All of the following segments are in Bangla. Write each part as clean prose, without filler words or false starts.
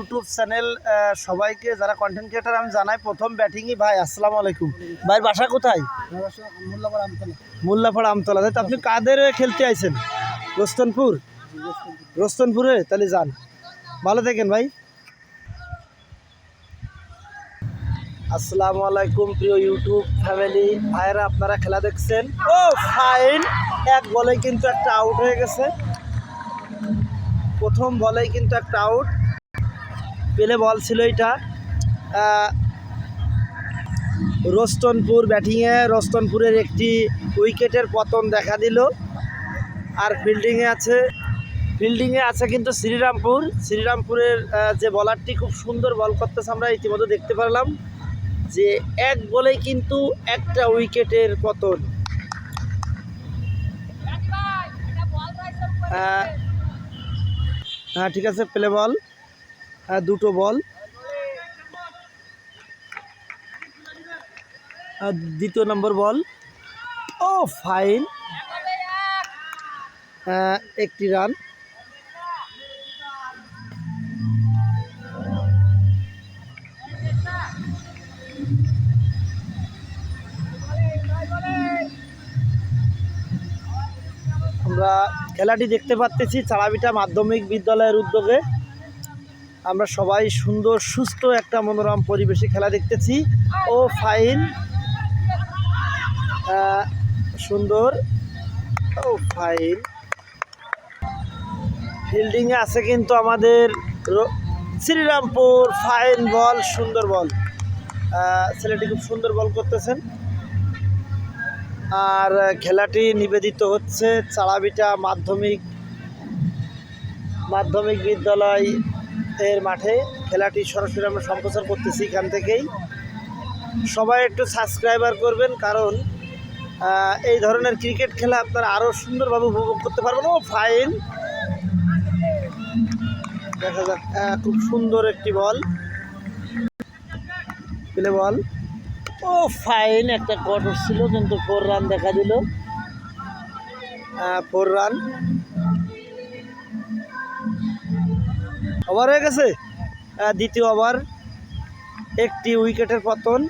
ইউটিউব চ্যানেল সবাইকে যারা কন্টেন্ট ক্রিয়েটার আমি জানাই প্রথম ব্যাটিংই ভাই আসসালামু আলাইকুম। ভাইয়ের বাসা কোথায়? মোল্লাপাড়া আমতলা। তাই তো আপনি কাদের খেলতে আইছেন? রোস্তনপুরে? তাহলে যান, ভালো থাকেন ভাই। আসসালামু আলাইকুম প্রিয় ইউটিউব ফ্যামিলি ভাইয়েরা, আপনারা খেলা দেখছেন। ও ফাইন, এক বলেই কিন্তু একটা আউট হয়ে গেছে। প্রথম বলেই কিন্তু একটা আউট, পেলে বল ছিল এটা। রোস্তনপুর ব্যাটিংয়ে রোস্তনপুরের একটি উইকেটের পতন দেখা দিল। আর ফিল্ডিংয়ে আছে কিন্তু শ্রীরামপুরের যে বলারটি খুব সুন্দর বল করতেছে, আমরা ইতিমধ্যে দেখতে পারলাম যে এক বলেই কিন্তু একটা উইকেটের পতন। হ্যাঁ ঠিক আছে, প্লে বল, দুটো বল। দ্বিতীয় নম্বর বল। ও ফাইন, একটি রান। আমরা খেলাটি দেখতে পাচ্ছি চাড়াবিটা মাধ্যমিক বিদ্যালয়ের উদ্যোগে। আমরা সবাই সুন্দর সুস্থ একটা মনোরম পরিবেশে খেলা দেখতেছি। ও ফাইন, সুন্দর। ও ফাইন, ফিল্ডিংয়ে আছে কিন্তু আমাদের শ্রীরামপুর। ফাইন বল, সুন্দর বল, ছেলেটি খুব সুন্দর বল করতেছেন। আর খেলাটি নিবেদিত হচ্ছে চাড়াবিটা মাধ্যমিক বিদ্যালয় এর মাঠে। খেলাটি সরাসরি আমরা সম্প্রচার করতেছি এখান থেকেই। সবাই একটু সাবস্ক্রাইবার করবেন, কারণ এই ধরনের ক্রিকেট খেলা আপনারা আরও সুন্দরভাবে উপভোগ করতে পারবেন। ও ফাইন, দেখা যাক, খুব সুন্দর একটি বল, প্লে বল। ও ফাইন, একটা কট ছিল কিন্তু 4 রান দেখা দিল। 4 রান, ওভার হয়ে গেছে। দ্বিতীয় ওভার, একটি উইকেটের পতন।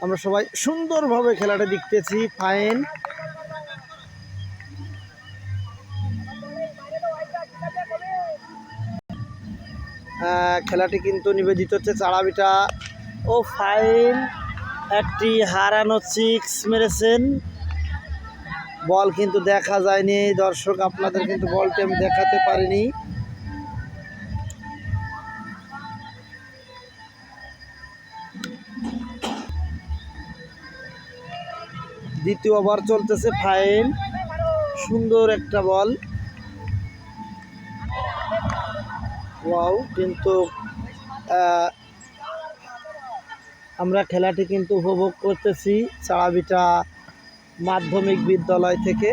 আমরা সবাই সুন্দরভাবে খেলাটা দেখতেছি। ফাইন, খেলাটি কিন্তু নিবেদিত হচ্ছে চাড়াবিটা। ও ফাইন, একটি হারানো 6 মেরেছেন। বল কিন্তু দেখা যায়নি দর্শক, আপনাদের কিন্তু বলটি আমি দেখাতে পারিনি। দ্বিতীয় ওভার চলতেছে। ফাইন, সুন্দর একটা বল। ওয়াও, কিন্তু আমরা খেলাটি কিন্তু উপভোগ করতেছি চাড়াবিটা মাধ্যমিক বিদ্যালয় থেকে,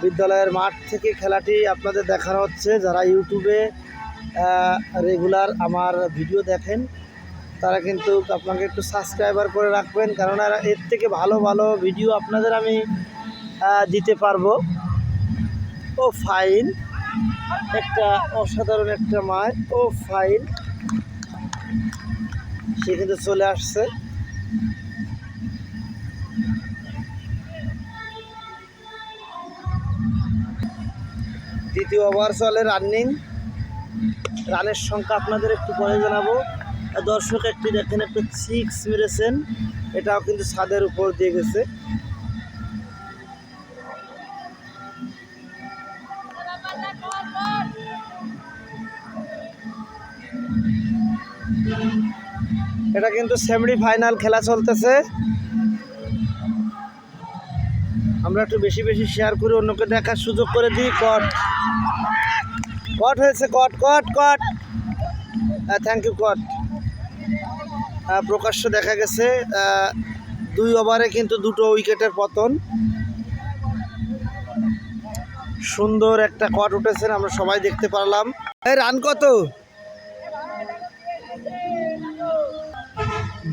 বিদ্যালয়ের মাঠ থেকে খেলাটি আপনাদের দেখানো হচ্ছে। যারা ইউটিউবে রেগুলার আমার ভিডিও দেখেন তারা কিন্তু আপনাকে একটু সাবস্ক্রাইবার করে রাখবেন, কারণ এর থেকে ভালো ভালো ভিডিও আপনাদের আমি দিতে পারবো। ও ফাইন, একটা অসাধারণ একটা মার। ও ফাইন, সে কিন্তু চলে আসছে। দ্বিতীয় ওভার চলে, রানের সংখ্যা আপনাদের একটু পরে জানাবো। দর্শক একটি দেখেন, একটু 6 মেরেছেন, এটাও কিন্তু ছাদের উপর দিয়ে গেছে। এটা কিন্তু সেমিফাইনাল খেলা চলতেছে। আমরা একটু বেশি বেশি শেয়ার করে অন্যকে দেখার সুযোগ করে দিই। কট হয়েছে, কট। থ্যাংক ইউ কট। প্রকাশ্য দেখা গেছে 2 ওভারে কিন্তু 2টো উইকেটের পতন। সুন্দর একটা কট উঠেছেন, আমরা সবাই দেখতে পারলাম। এই রান কত?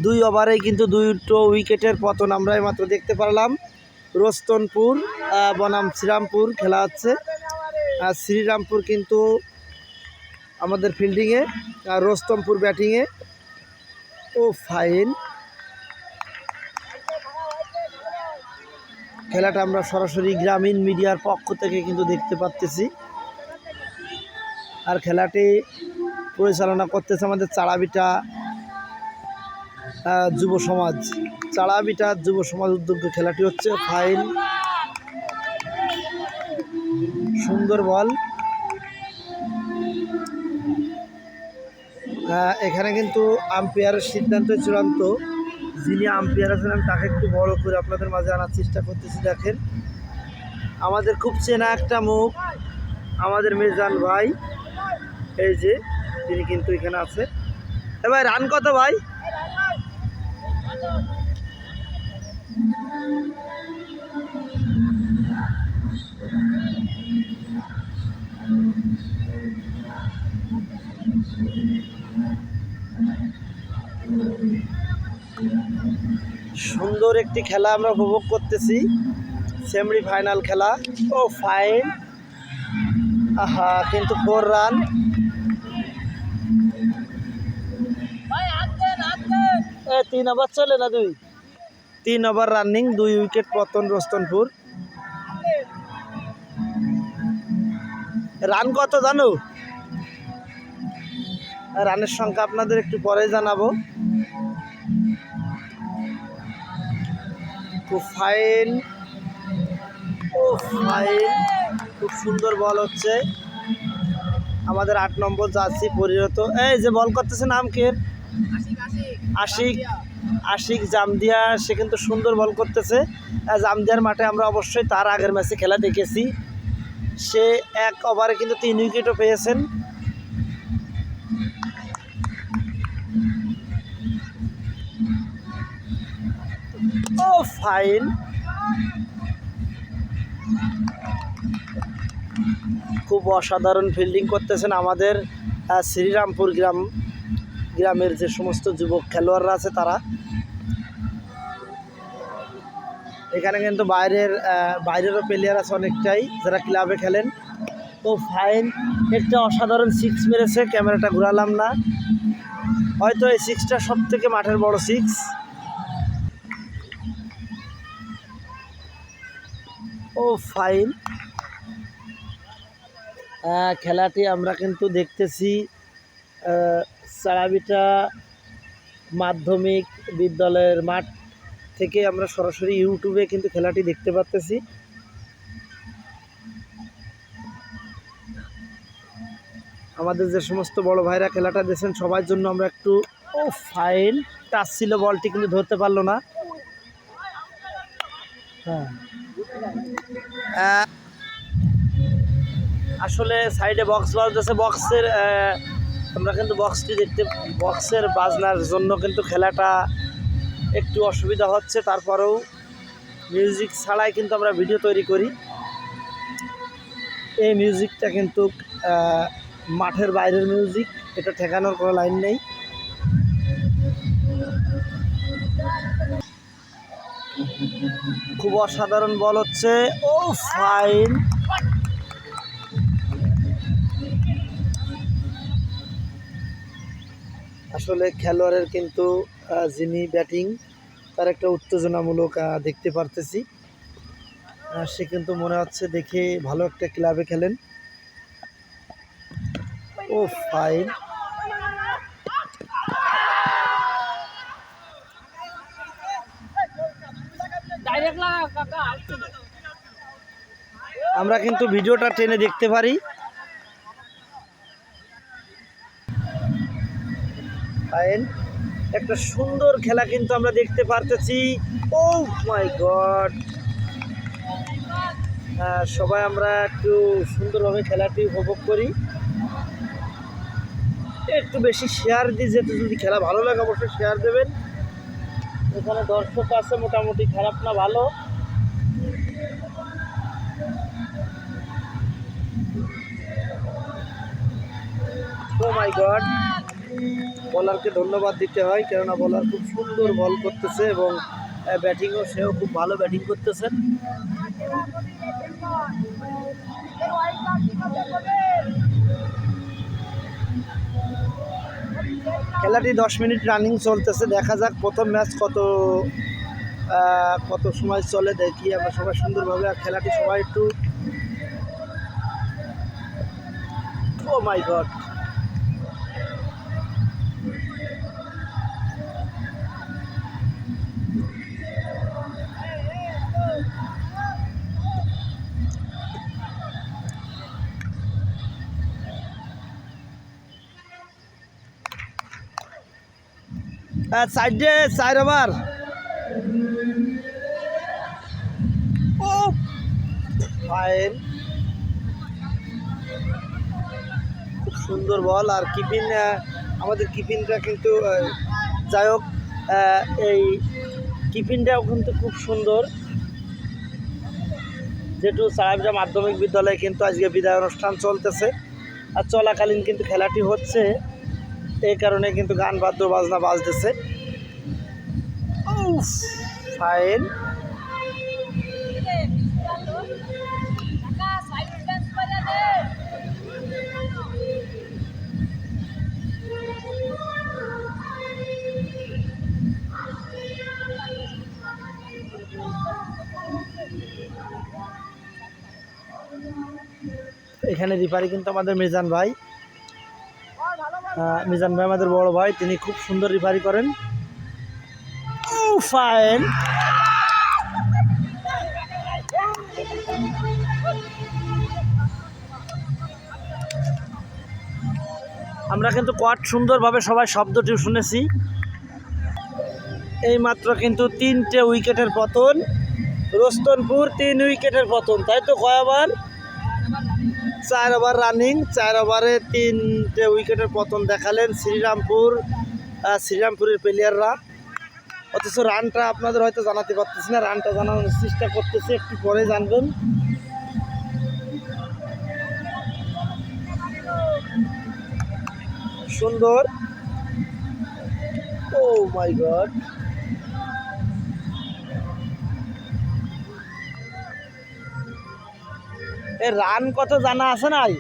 2 ওভারেই কিন্তু 2টো উইকেটের পতন আমরা এইমাত্র দেখতে পারলাম। রোস্তনপুর বনাম শ্রীরামপুর খেলা হচ্ছে। শ্রীরামপুর কিন্তু আমাদের ফিল্ডিংয়ে আর রোস্তমপুর ব্যাটিংয়ে। ও ফাইন, খেলাটা আমরা সরাসরি গ্রামীণ মিডিয়ার পক্ষ থেকে কিন্তু দেখতে পাচ্ছি। আর খেলাটি পরিচালনা করতেছে আমাদের চাড়াবিটা যুব সমাজ। চাড়াবিটা যুব সমাজ উদ্যোগে খেলাটি হচ্ছে। ফাইন, সুন্দর বল। এখানে কিন্তু আম্পায়ারের সিদ্ধান্ত চূড়ান্ত। যিনি আম্পায়ার আছেন তাকে একটু বড় করে আপনাদের মাঝে আনার চেষ্টা করতেছি। দেখেন, আমাদের খুব চেনা একটা মুখ, আমাদের মিজান ভাই, এই যে তিনি কিন্তু এখানে আছে। ভাই রান কত ভাই? সুন্দর একটি খেলা আমরা উপভোগ করতেছি, সেমি ফাইনাল খেলা। ও ফাইন, আহা, কিন্তু 4 রান। তিন ওভার চলে না, 3 ওভার রানিং, 2 উইকেট পতন রোস্তমপুর। রান কত জানো? রানের সংখ্যা আপনাদের একটু পরে জানাবো। খুব ফাইন, ও ফাইন, খুব সুন্দর বল হচ্ছে। আমাদের 8 নম্বর জার্সি পরিণত, এই যে বল করতেছে নাম কে? আশিক জামদিয়া। সে কিন্তু সুন্দর বল করতেছে। জামদিয়ার মাঠে আমরা অবশ্যই তার আগের ম্যাচে খেলা দেখেছি। সে 1 ওভারে কিন্তু 3 উইকেটও পেয়েছেন। ও ফাইন, খুব অসাধারণ ফিল্ডিং করতেছেন আমাদের শ্রীরামপুর গ্রামের যে সমস্ত যুবক খেলোয়াড়রা আছে তারা। এখানে কিন্তু বাইরেরও প্লেয়ার আছে অনেকটাই, যারা ক্লাবে খেলেন। ও ফাইন, একটা অসাধারণ 6 মেরেছে, ক্যামেরাটা ঘুরালাম না, হয়তো এই 6টা সব থেকে মাঠের বড় 6। ও ফাইন, খেলাটি আমরা কিন্তু দেখতেছি চাড়াবিটা মাধ্যমিক বিদ্যালয়ের মাঠ থেকে। আমরা সরাসরি ইউটিউবে কিন্তু খেলাটি দেখতে পাচ্তেছি। আমাদের যে সমস্ত বড় ভাইরা খেলাটা দেখছেন সবার জন্য আমরা একটু। ও ফাইন, টাচ ছিল, বলটি কিন্তু ধরতে পারলো না। হ্যাঁ, আসলে সাইডে বক্স বাজতেছে, বক্সের আমরা কিন্তু বক্সের বাজনার জন্য কিন্তু খেলাটা একটু অসুবিধা হচ্ছে। তারপরেও মিউজিক ছাড়াই কিন্তু আমরা ভিডিও তৈরি করি। এই মিউজিকটা কিন্তু মাঠের বাইরের মিউজিক, এটা ঠেকানোর কোনো লাইন নেই। খুব অসাধারণ বল হচ্ছে। ও ফাইন, আসলে খেলোয়াড়ের কিন্তু যিনি ব্যাটিং, তার একটা উত্তেজনামূলক দেখতে পারতেছি। সে কিন্তু মনে হচ্ছে দেখে ভালো একটা ক্লাবে খেলেন। ও ফাইন, আমরা কিন্তু ভিডিওটা টেনে দেখতে পারি। ফাইন, একটা সুন্দর খেলা কিন্তু আমরা দেখতে পারতেছি। ও মাই গড, সবাই আমরা একটু সুন্দরভাবে খেলাটি উপভোগ করি। একটু বেশি শেয়ার দিয়ে যেতে, যদি খেলা ভালো লাগে অবশ্যই শেয়ার দেবেন। এখানে দর্শক আছে মোটামুটি, খারাপ না, ভালো। ও মাই গড, বলারকে ধন্যবাদ দিতে হয়, কেননা বলার খুব সুন্দর বল করতেছে এবং ব্যাটিংও সেও খুব ভালো ব্যাটিং করতেছেন। খেলাটি 10 মিনিট রানিং চলতেছে। দেখা যাক প্রথম ম্যাচ কত সময় চলে, দেখি আমরা সবাই সুন্দরভাবে। আর খেলাটি সবাই একটু, ও মাই গড, সাইডে 4 ওভার। ও ফাইন, খুব সুন্দর বল। আর কিপিং, আমাদের কিপিংটা কিন্তু যাই হোক, এই কিপিংটাও কিন্তু খুব সুন্দর। যেহেতু চাড়াভিটা মাধ্যমিক বিদ্যালয়ে কিন্তু আজকে বিদায় অনুষ্ঠান চলতেছে, আর চলাকালীন কিন্তু খেলাটি হচ্ছে, এই কারণে কিন্তু গান বাদ্য বাজনা বাজতেছে। ফাইন, এখানে রিফারি কিন্তু আমাদের মিজান ভাই। মিজান ভাই আমাদের বড় ভাই, তিনি খুব সুন্দর রিফারি করেন। ফাইন, আমরা কিন্তু কোয়াট সুন্দরভাবে সবাই শব্দটি শুনেছি। এইমাত্র কিন্তু 3টে উইকেটের পতন, রোস্তনপুর 3 উইকেটের পতন, তাই তো? কয় ওভার? 4 ওভার রানিং, 4 ওভারে 3টে উইকেটের পতন দেখালেন শ্রীরামপুরের প্লেয়াররা। অথচ রানটা আপনাদের হয়তো জানাতে পারতেছি না, রানটা জানানোর চেষ্টা করতেছি, একটু পরে জানবেন। সুন্দর, ও মাই গড, এর রান কত জানা আছে নাই?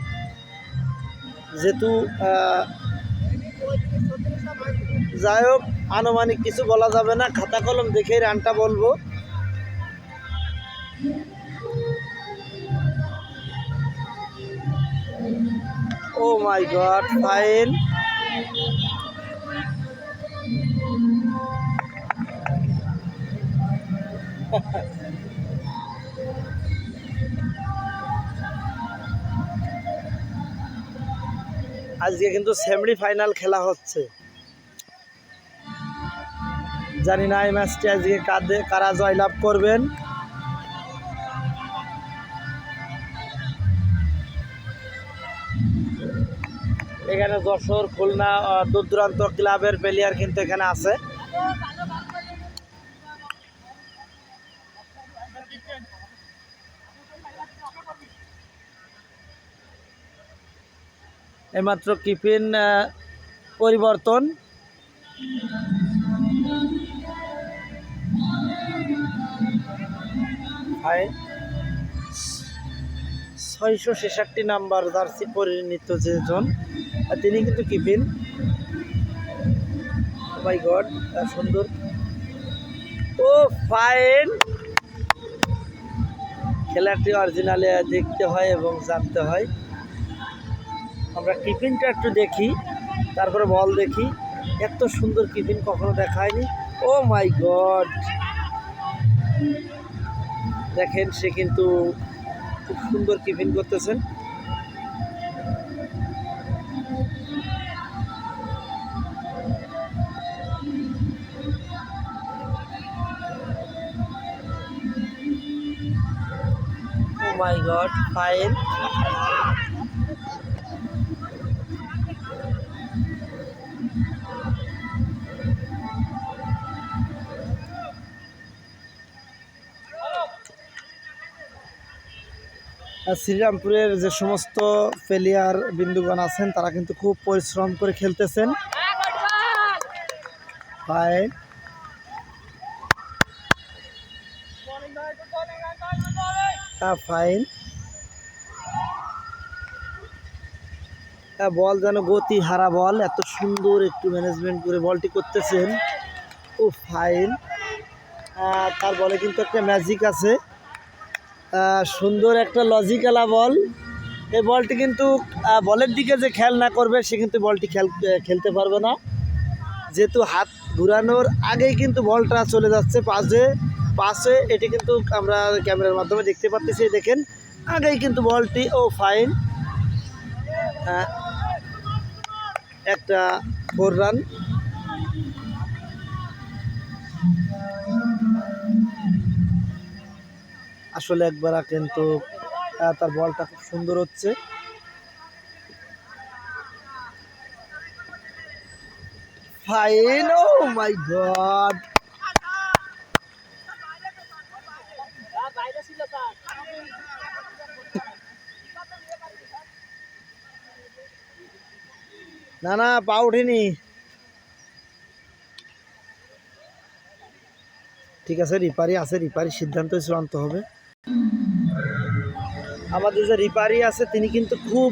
যেহেতু যাই হোক, আনুমানিক কিছু বলা যাবে না, খাতা কলম দেখেই রানটা বলবো। ও মাই গড, ফাইন, আজকে কিন্তু সেমি ফাইনাল খেলা হচ্ছে। জানি না এই ম্যাচটি আজকে কারা জয়লাভ করবেন। এখানে যশোর, খুলনা দূর দূরান্ত ক্লাবের প্লেয়ার কিন্তু এখানে আছে। এইমাত্র কিপিং পরিবর্তন। হাই, 666 নাম্বার জার্সি পরিণত যেজন, তিনি কিন্তু কিপিং। মাই গড, সুন্দর, ও ফাইন। খেলাটি অরিজিনালে দেখতে হয় এবং জানতে হয়। আমরা কিপিংটা একটু দেখি, তারপরে বল দেখি। এত সুন্দর কিপিং কখনো দেখা হয়নি। ও মাই গড, দেখেন সে কিন্তু খুব সুন্দর কিপিং করতেছেন। ও মাই গড, ফাইন, শ্রীরামপুরের যে সমস্ত প্লেয়ার বিন্দুগণ আছেন তারা কিন্তু খুব পরিশ্রম করে খেলতেছেন। ফাইন, ফাইন, বল যেন গতি হারা বল, এত সুন্দর একটু ম্যানেজমেন্ট করে বলটি করতেছেন। ও ফাইন, তার বলে কিন্তু একটা ম্যাজিক আছে, সুন্দর একটা লজিক্যালা বল। এই বলটি কিন্তু বলের দিকে যে খেয়াল না করবে সে কিন্তু বলটি খেলতে পারবে না, যেহেতু হাত ঘুরানোর আগেই কিন্তু বলটা চলে যাচ্ছে পাশে। এটি কিন্তু আমরা ক্যামেরার মাধ্যমে দেখতে পাচ্ছি, দেখেন আগেই কিন্তু বলটি। ও ফাইন, একটা 4 রান। আসলে একবার কিন্তু তার বলটা খুব সুন্দর হচ্ছে। ফাইন, ও মাই গড, না না পা ওঠেনি। ঠিক আছে, রিপারি আছে, রিপারি সিদ্ধান্ত চূড়ান্ত হবে। আমাদের যে রিপারি আছে তিনি কিন্তু খুব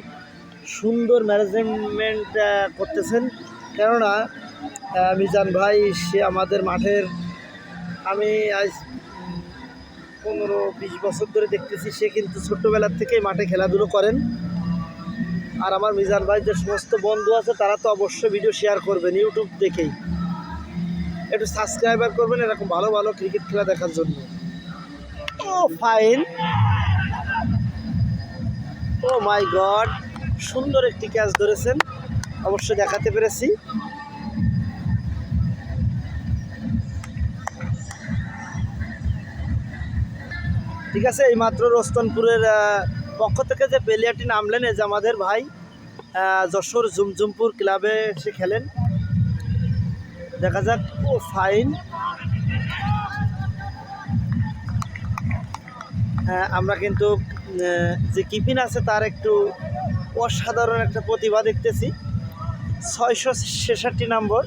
সুন্দর ম্যানেজমেন্ট করতেছেন, কেননা মিজান ভাই সে আমাদের মাঠের, আমি আজ 15-20 বছর ধরে দেখতেছি, সে কিন্তু ছোট্টবেলার থেকেই মাঠে খেলাধুলো করেন। আর আমার মিজান ভাই যে সমস্ত বন্ধু আছে তারা তো অবশ্যই ভিডিও শেয়ার করবেন, ইউটিউব দেখেই একটু সাবস্ক্রাইবার করবেন এরকম ভালো ভালো ক্রিকেট খেলা দেখার জন্য। ও ফাইন, ও মাই গড, সুন্দর একটি ক্যাচ ধরেছেন, অবশ্যই দেখাতে পেরেছি। ঠিক আছে, এইমাত্র রোস্তনপুরের পক্ষ থেকে যে প্লেয়ারটি নামলেন, এই যে আমাদের ভাই যশোর জুমজুমপুর ক্লাবে সে খেলেন, দেখা যাক। ও ফাইন, আমরা কিন্তু যে কিপিং আছে তার একটু অসাধারণ একটা প্রতিভা দেখতেছি। 666 নম্বর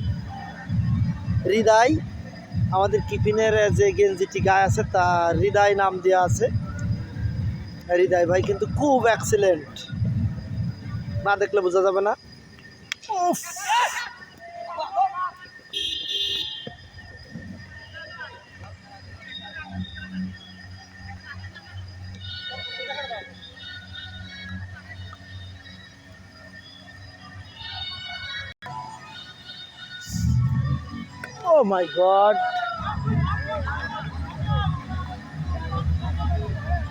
হৃদয়, আমাদের কিপিনের যে গেঞ্জিটি গায়ে আছে তা হৃদয় নাম দেওয়া আছে। হৃদয় ভাই কিন্তু খুব এক্সিলেন্ট, না দেখলে বোঝা যাবে না। ও মাই গড,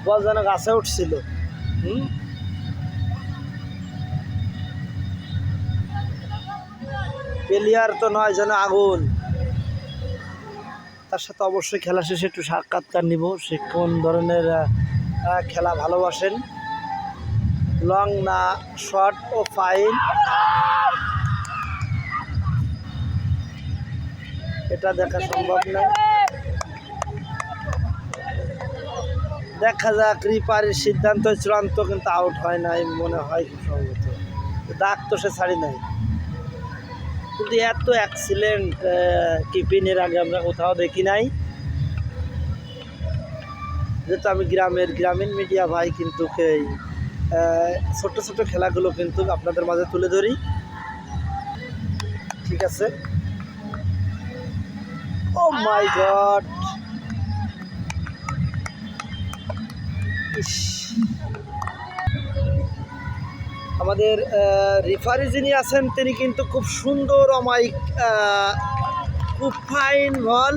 বল যেন গাছে উঠছিল। প্লেয়ার তো নয়, যেন আগুন। তার সাথে অবশ্যই খেলা শেষে একটু সাক্ষাৎকার নিব, সে কোন ধরনের খেলা ভালোবাসেন, লং না শর্ট। ও ফাইন, এটা দেখা সম্ভব না, দেখা যাক। রিপারির সিদ্ধান্ত চূড়ান্ত, কিন্তু আউট হয় নাই মনে হয় খুব সম্ভবত, দাগ তো সে ছাড়ি নাই, কিন্তু এত এক্সিলেন্ট কিপিং এর আগে আমরা কোথাও দেখি নাই। যেহেতু আমি গ্রামীণ মিডিয়া ভাই, কিন্তু এই ছোট ছোট খেলাগুলো কিন্তু আপনাদের মাঝে তুলে ধরি। ঠিক আছে, ও মাই গড, আমাদের রেফারি যিনি আছেন তিনি কিন্তু খুব সুন্দর অমায়িক, খুব ফাইন বল,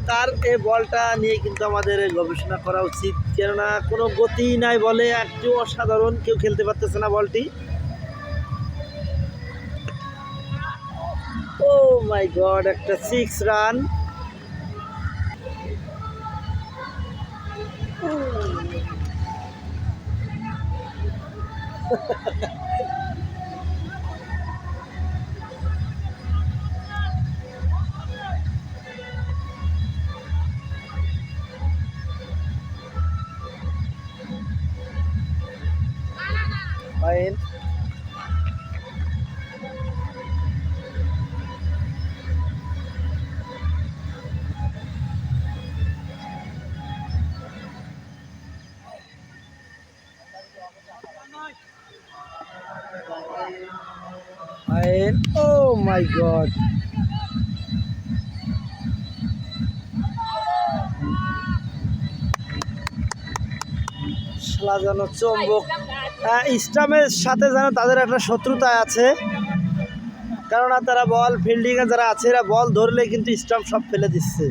তার এই বলটা নিয়ে কিন্তু আমাদের গবেষণা করা উচিত, কেননা কোনো গতি নাই বলে, একটু অসাধারণ, কেউ খেলতে পারতেছে না বলটি। ও মাই গড, একটা 6 রান। Fine, fine. Oh my god, শালা যেন চম্বক। স্টাম্পের সাথে যেন তাদের একটা শত্রুতা আছে, কেননা তারা বল ফিল্ডিংয়ে যারা আছে এরা বল ধরলে কিন্তু স্টাম্প সব ফেলে দিচ্ছে।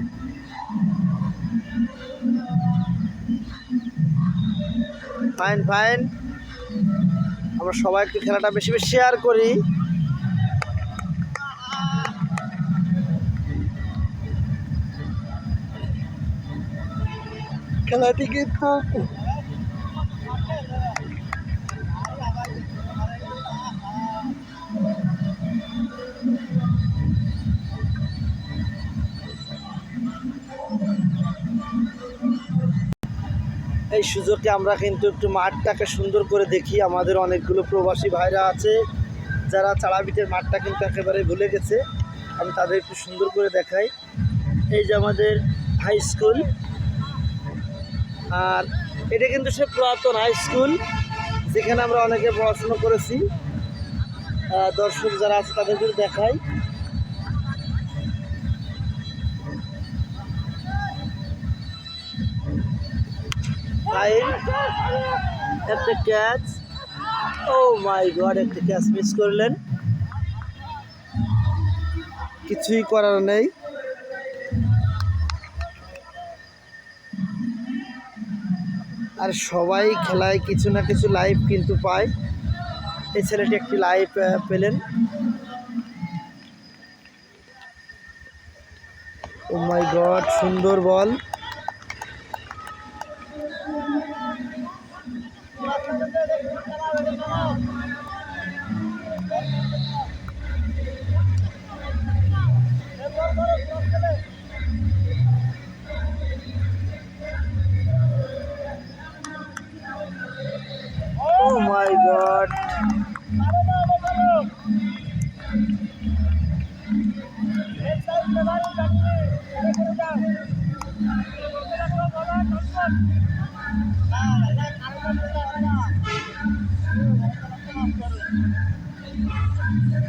ফাইন ফাইন, আমরা সবাই একটু খেলাটা বেশি বেশি শেয়ার করি। খেলাটি কিন্তু এই সুযোগে আমরা কিন্তু একটু মাঠটাকে সুন্দর করে দেখি। আমাদের অনেকগুলো প্রবাসী ভাইরা আছে যারা চাড়াবিটের মাঠটা কিন্তু একেবারে ভুলে গেছে, আমি তাদের একটু সুন্দর করে দেখাই। এই যে আমাদের হাই স্কুল, আর এটা কিন্তু সে পুরাতন হাই স্কুল যেখানে আমরা অনেকে পড়াশুনো করেছি। দর্শক যারা আছে তাদেরকে দেখাই। একটা ক্যাচ, ও মাই গড, একটা ক্যাচ মিস করলেন, কিছুই করার নেই। আর সবাই খেলায় কিছু না কিছু লাইভ কিন্তু পায়। এই ছেলেটি একটি লাইভ পেলেন। ও মাই গড, সুন্দর বল। Oh my God!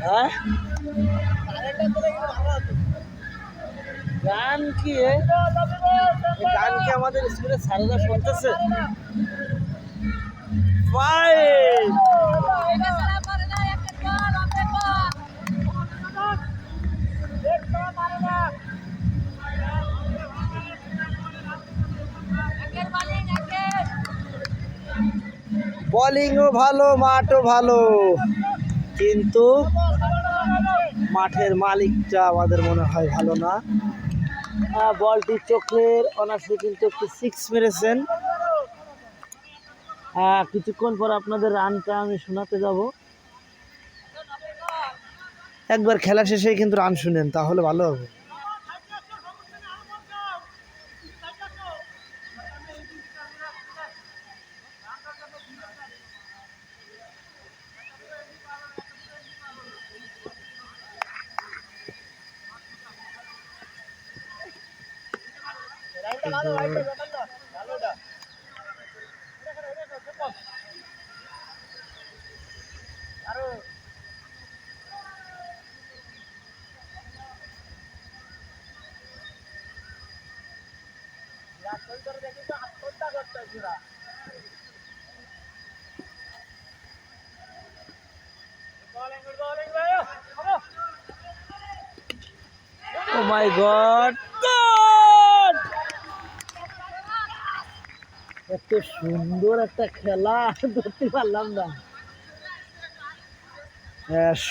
হ্যাঁ, গান কি গান কি আমাদের স্কুলে স্যারেরা শুনতেছে? ফাইন, বোলিংও ভালো, মাঠও ভালো, কিন্তু মাঠের মালিকটা আমাদের মনে হয় ভালো না। বলটি চোখের অনার্সে কিন্তু একটু সিক্স মেরেছেন। কিছুক্ষণ পর আপনাদের রানটা আমি শোনাতে যাব। একবার খেলা শেষে কিন্তু রান শুনেন, তাহলে ভালো হবে। Oh my God! God! এত সুন্দর একটা খেলা ধরতে পারলাম না।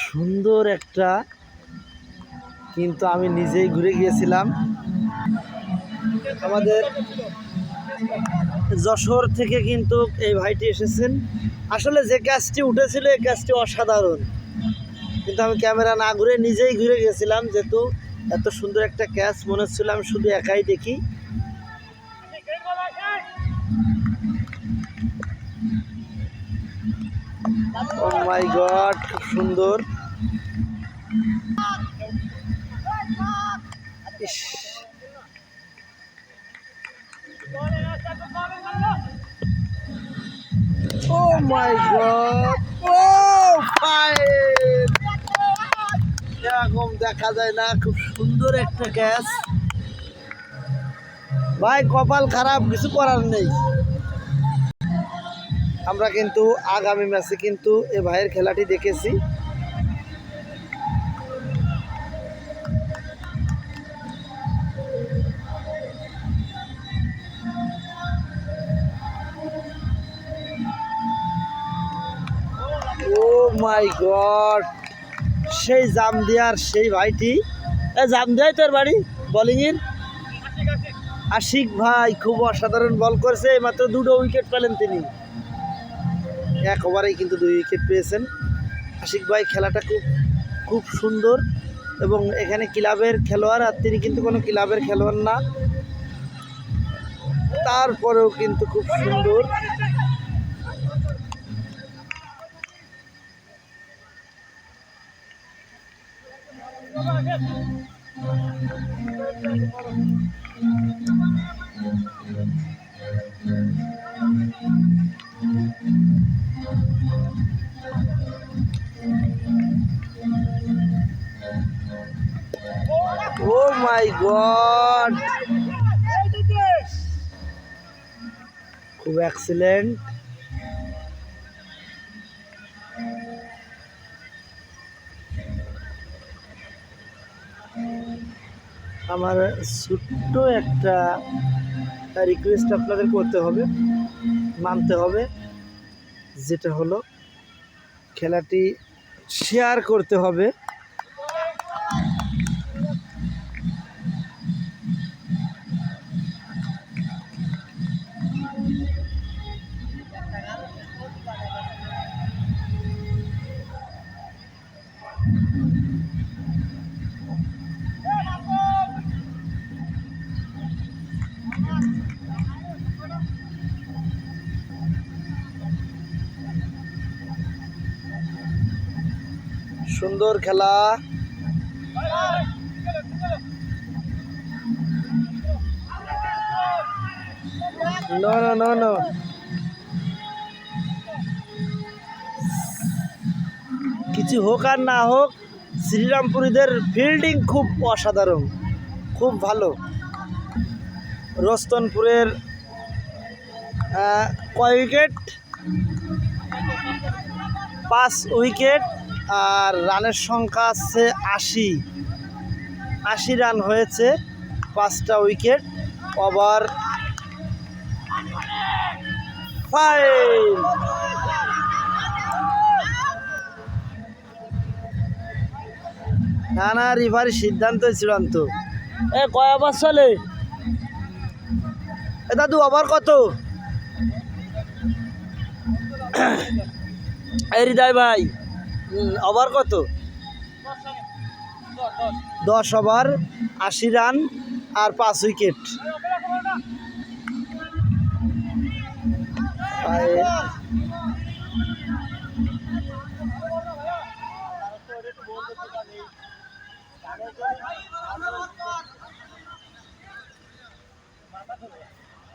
সুন্দর একটা, কিন্তু আমি নিজেই ঘুরে গিয়েছিলাম। আমাদের যশোর থেকে কিন্তু এই ভাইটি এসেছেন। আসলে যে ক্যাচটি উঠেছিল এই ক্যাচটি অসাধারণ, কিন্তু আমি ক্যামেরা না ঘুরে নিজেই ঘুরে গেছিলাম, যেহেতু এত সুন্দর একটা ক্যাচ মনে হচ্ছিল আমি শুধু একাই দেখি। ও মাই গড, খুব সুন্দর। ও মাই গড, ও ফাইন, দেখা যায় না, খুব সুন্দর একটা ক্যাচ ভাই, কপাল খারাপ, কিছু করার নেই। আমরা কিন্তু আগামী ম্যাচে কিন্তু এ ভাইয়ের খেলাটি দেখেছি। ও মাই গড, সেই জামদিয়ার সেই ভাইটি, জামদিয়ায় তোর বাড়ি বোলিংয়ের আশিক ভাই খুব অসাধারণ বল করেছে, মাত্র 2টো উইকেট পেলেন তিনি, এক ওভারেই কিন্তু 2 উইকেট পেয়েছেন আশিক ভাই। খেলাটা খুব খুব সুন্দর, এবং এখানে ক্লাবের খেলোয়াড়, আর তিনি কিন্তু কোনো ক্লাবের খেলোয়াড় না, তারপরেও কিন্তু খুব সুন্দর। ও মাই গড, খুব এক্সিলেন্ট। আমার ছোট্ট একটা রিকোয়েস্ট আপনাদের করতে হবে, মানতে হবে, যেটা হলো খেলাটি শেয়ার করতে হবে। সুন্দর খেলা, নো নো নো নো, কিছু হোক আর না হোক, শ্রীরামপুরীদের ফিল্ডিং খুব অসাধারণ, খুব ভালো। রস্তনপুরের কয় উইকেট? 5 উইকেট, আর রানের সংখ্যা আছে 80 রান হয়েছে, 5টা উইকেট। ওভার 5। না না, রিভারি সিদ্ধান্ত চূড়ান্ত। কয় ওভার চলে? দাদু ওভার কত? হৃদয় ভাই, ওভার কত? 10 ওভার, 80 রান আর 5 উইকেট।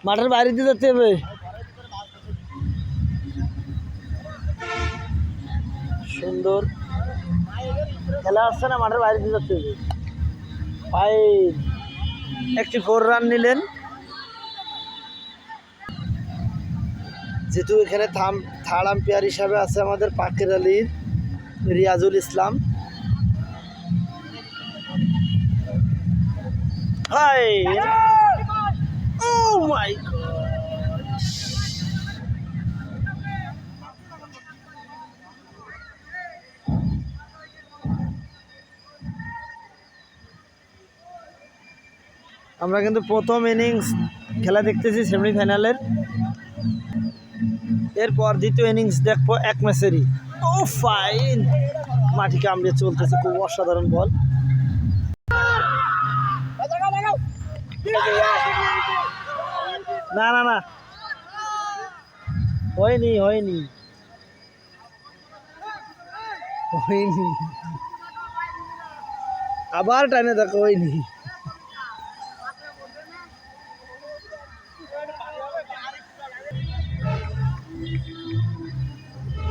মাঠের বাইরে দিয়ে যেতে হবে। সুন্দর খেলা আসছে না, মাঠের বাইরে দিয়ে যেতে হবে। একটি 4 রান নিলেন, যেহেতু এখানে থার্ড আম্পায়ার হিসাবে আছে আমাদের পাকের আলীর রিয়াজুল ইসলাম। ও মাই গড, আমরা কিন্তু প্রথম ইনিংস খেলা দেখতেছি সেমিফাইনালের, এরপর দ্বিতীয় ইনিংস দেখবো 1 ম্যাচেরই। ও ফাইন, মাটি কামড়ে চলতেছে, খুব অসাধারণ বল। না না না, হয়নি হয়নি হয়নি, আবার টানে দেখো, হয়নি।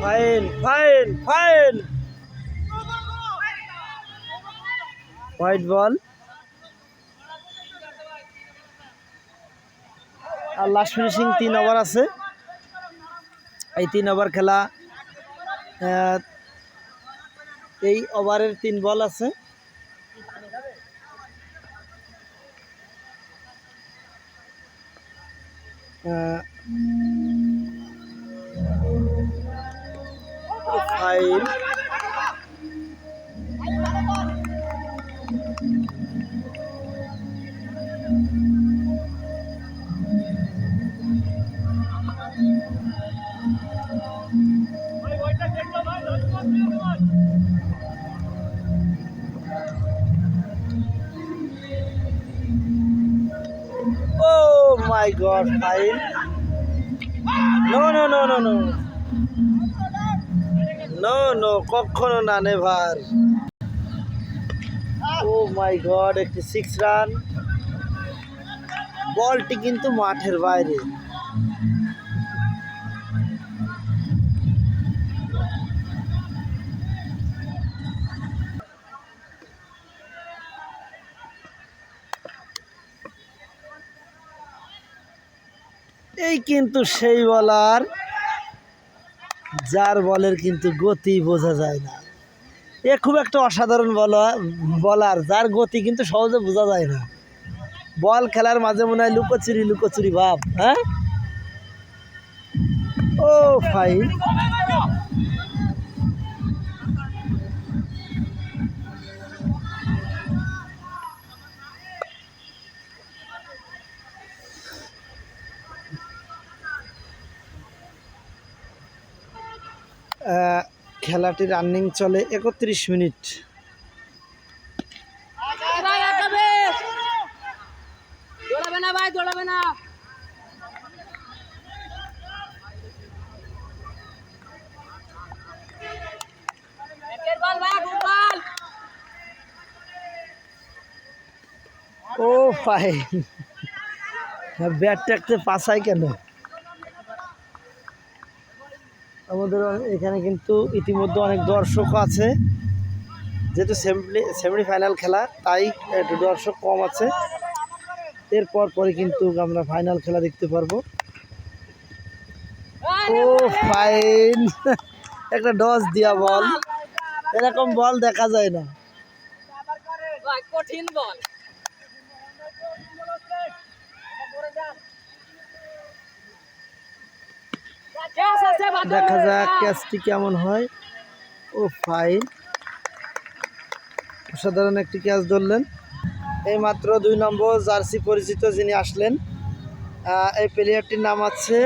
Fine fine fine, white ball. আর লাস্ট ফিনিশিং 3 ওভার আছে। এই 3 ওভার খেলা, এই ওভারের 3 বল আছে। File Oh my God, fine. No, no, no, no, no. No, no, কখনো না, নেভার। Oh my God, একটি 6 রান। বলটি কিন্তু মাঠের বাইরে। এই কিন্তু সেই বলার যার বলের কিন্তু গতি বোঝা যায় না। এ খুব একটা অসাধারণ বলার যার গতি কিন্তু সহজে বোঝা যায় না। বল খেলার মাঝে মনে হয় লুকোচুরি লুকোচুরি ভাব। হ্যাঁ, ও ফাইন। খেলাটি রানিং চলে 31 মিনিট। ও ফাইন, ব্যাট টাকতে পাসাই কেন? আমাদের এখানে কিন্তু ইতিমধ্যে অনেক দর্শক আছে, যেহেতু সেমিফাইনাল খেলা তাই একটু দর্শক কম আছে। এরপর পরে কিন্তু আমরা ফাইনাল খেলা দেখতে পারবো। ও ফাইন, একটা ডস দিয়া বল, এরকম বল দেখা যায় না। কঠিন বল। দেখা যাক ক্যাচটি কেমন হয়। ও ফাইন, অসাধারণ একটি ক্যাচ ধরলেন। এই মাত্র 2 নম্বর জার্সি পরিচিত যিনি আসলেন, এই প্লেয়ারটির নাম আছে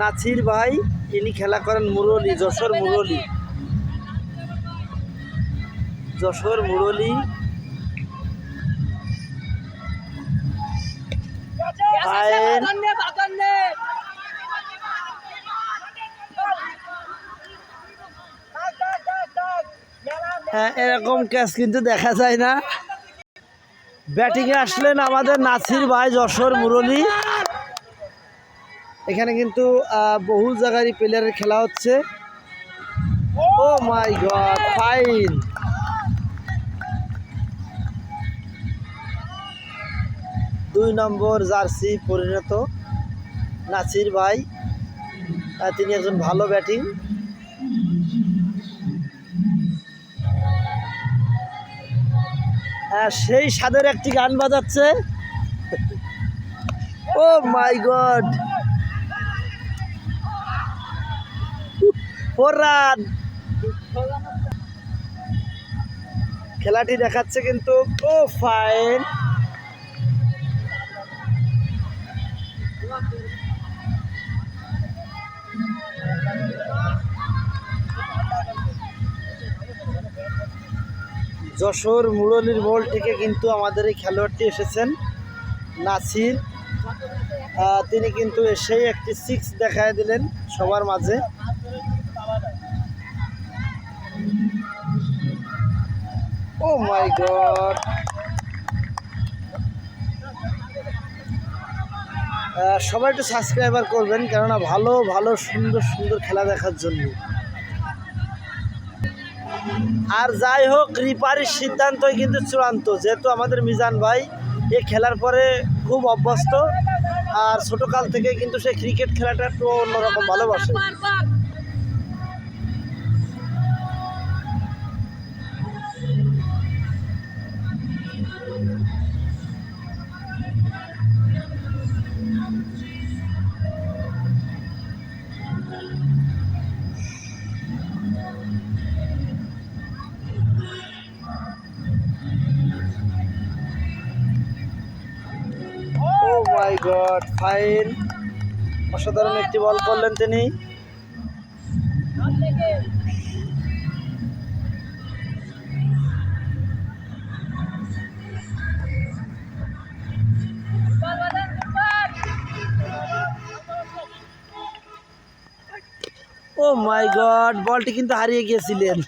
নাছির ভাই। ইনি খেলা করেন মুরলী, যশোর মুরলী। এরকম ক্যাচ কিন্তু দেখা যায় না। ব্যাটিংয়ে আসলেন আমাদের নাছির ভাই, যশোর মুরলী। এখানে কিন্তু বহু জায়গারই প্লেয়ারের খেলা হচ্ছে। ও মাই গড, ফাইন। দুই নম্বর জার্সি পরিণত নাছির ভাই, তিনি একজন ভালো ব্যাটিং। সেই স্বাদের একটি গান বাজাচ্ছে। ও মাই গড, 4 রান। খেলাটি দেখাচ্ছে কিন্তু। ও ফাইন, যশোর মুরলীর বল থেকে কিন্তু আমাদের এই খেলোয়াড়টি এসেছেন নাছির। তিনি কিন্তু এসেই একটি 6 দেখায় দিলেন সবার মাঝে। ও মাই গড, সবাই একটু সাবস্ক্রাইবার করবেন, কেননা ভালো ভালো সুন্দর সুন্দর খেলা দেখার জন্য। আর যাই হোক রিপারির সিদ্ধান্তই কিন্তু চূড়ান্ত, যেহেতু আমাদের মিজান ভাই এ খেলার পরে খুব অভ্যস্ত, আর ছোটোকাল থেকে কিন্তু সে ক্রিকেট খেলাটা একটু অন্যরকম ভালোবাসে। ও মাই গড, ফাইন, অসাধারণ একটি বল করলেন তিনি। ও মাই গড, বলটি কিন্তু হারিয়ে গিয়েছিলেন।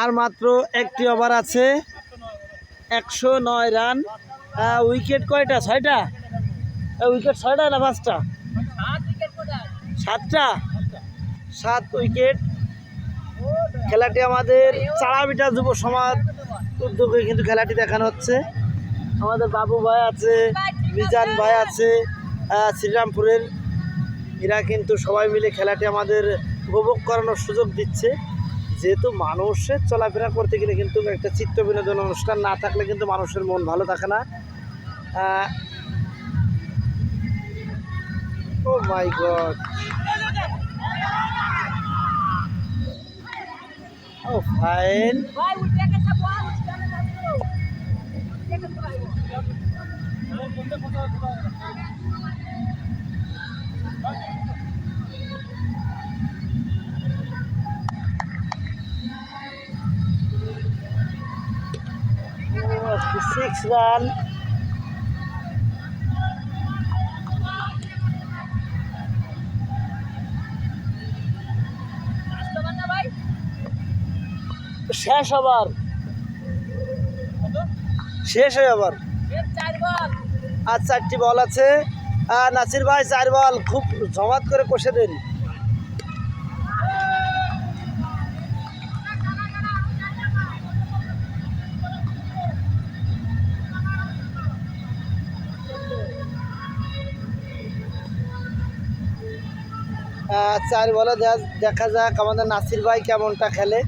আর মাত্র একটি ওভার আছে, 109 রান। উইকেট কয়টা? 6টা। উইকেট 6টা না 5টা? 7টা, 7 উইকেট। খেলাটি আমাদের চাড়াবিটা যুব সমাজ উদ্যোগে কিন্তু খেলাটি দেখানো হচ্ছে। আমাদের বাবু ভাই আছে, মিজান ভাই আছে শ্রীরামপুরের, এরা কিন্তু সবাই মিলে খেলাটি আমাদের উপভোগ করানোর সুযোগ দিচ্ছে। যেহেতু মানুষের চলাফেরা করতে গেলে কিন্তু একটা চিত্ত বিনোদন অনুষ্ঠান না থাকলে কিন্তু মানুষের মন ভালো থাকে না। ও my god, O fine. Six run. শেষ ওভার, শেষ হয়ে ওভার। আর 4টি বল আছে। নাসির ভাই 4 বল খুব জমাত করে কষে দেন। চার বলে দেখা যাক আমাদের নাসির ভাই কেমনটা খেলে।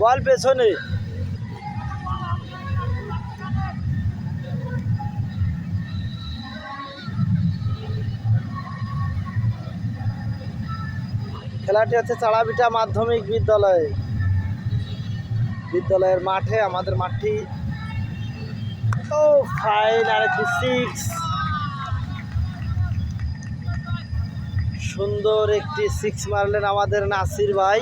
বল পেছনে, খেলাটি হচ্ছে চাড়াবিটা মাধ্যমিক বিদ্যালয়ের মাঠে, আমাদের মাঠটি। ও ফাইন, আরেকটি 6, সুন্দর একটি 6 মারলেন আমাদের নাসির ভাই।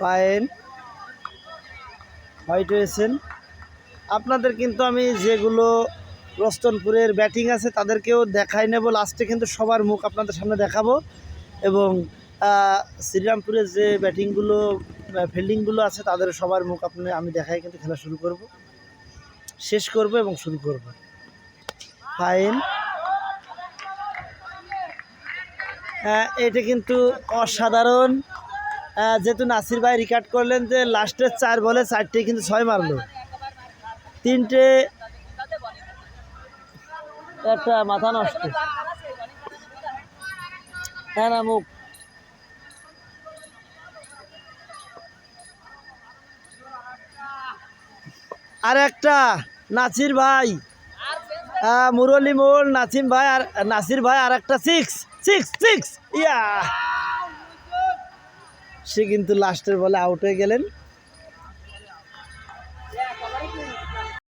ফাইন, হোয়াইট হয়েছেন। আপনাদের কিন্তু আমি যেগুলো রস্তনপুরের ব্যাটিং আছে তাদেরকেও দেখাই নেব লাস্টে, কিন্তু সবার মুখ আপনাদের সামনে দেখাবো। এবং শ্রীরামপুরের যে ব্যাটিংগুলো ফিল্ডিংগুলো আছে তাদের সবার মুখ আমি দেখাই কিন্তু খেলা শুরু করব, শেষ করব এবং শুরু করব। ফাইন, এটা কিন্তু অসাধারণ। যেহেতু নাসির ভাই রেকর্ড করলেন যে লাস্টের 4 বলে 4টে কিন্তু 6 মারলো, 3টে একটা মাথা নষ্ট। হ্যাঁ না মুখ। আর একটা নাসির ভাই, মুরলী মোল, নাসিম ভাই আর নাসির ভাই আর একটা 6 ইয়া, সে কিন্তু লাস্টের বলে আউট হয়ে গেলেন।